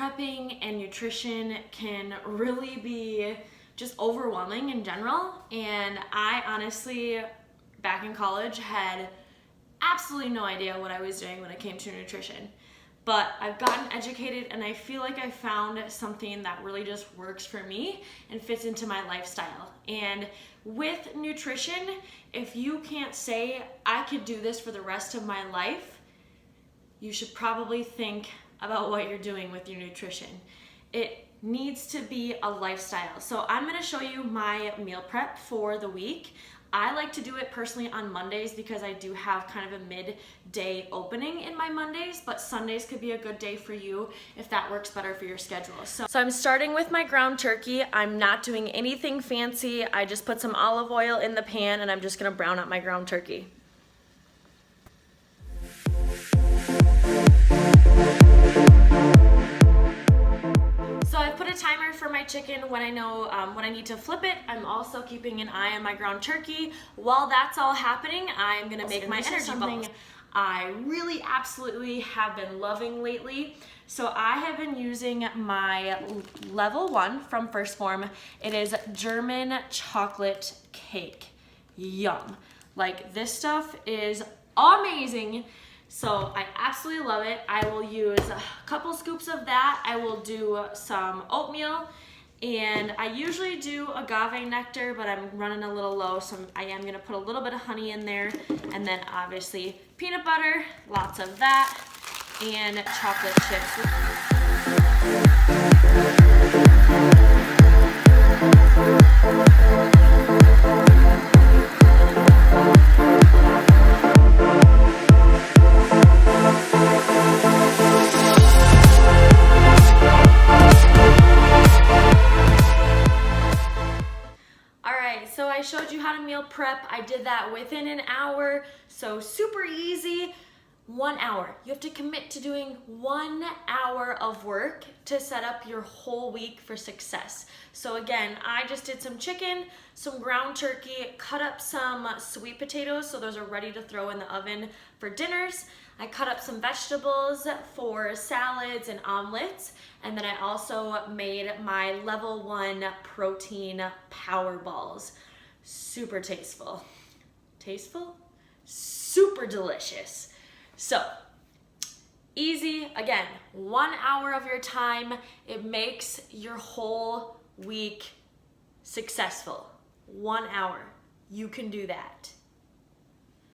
prepping and nutrition can really be just overwhelming in general. And I honestly, back in college, had absolutely no idea what I was doing when it came to nutrition. But I've gotten educated and I feel like I found something that really just works for me and fits into my lifestyle. And with nutrition, if you can't say, I could do this for the rest of my life, you should probably think about what you're doing with your nutrition. It needs to be a lifestyle. So I'm gonna show you my meal prep for the week. I like to do it personally on Mondays because I do have kind of a midday opening in my Mondays, but Sundays could be a good day for you if that works better for your schedule. So I'm starting with my ground turkey. I'm not doing anything fancy. I just put some olive oil in the pan and I'm just gonna brown up my ground turkey. So I've put a timer for my chicken when I know when I need to flip it. I'm also keeping an eye on my ground turkey. While that's all happening, I'm gonna make my energy balls. I really absolutely have been loving lately. So I have been using my level 1 from 1st Phorm. It is German chocolate cake. Yum. Like, this stuff is amazing. So I absolutely love it. I will use a couple scoops of that. I will do some oatmeal, and I usually do agave nectar, but I'm running a little low, so I am gonna put a little bit of honey in there, and then obviously peanut butter, lots of that, and chocolate chips. So I showed you how to meal prep. I did that within an hour, so super easy. 1 hour. You have to commit to doing 1 hour of work to set up your whole week for success. So again, I just did some chicken, some ground turkey, cut up some sweet potatoes, so those are ready to throw in the oven for dinners. I cut up some vegetables for salads and omelets, and then I also made my level 1 protein power balls. Super tasteful. Tasteful? Super delicious. So, easy, again, 1 hour of your time. It makes your whole week successful. 1 hour. You can do that.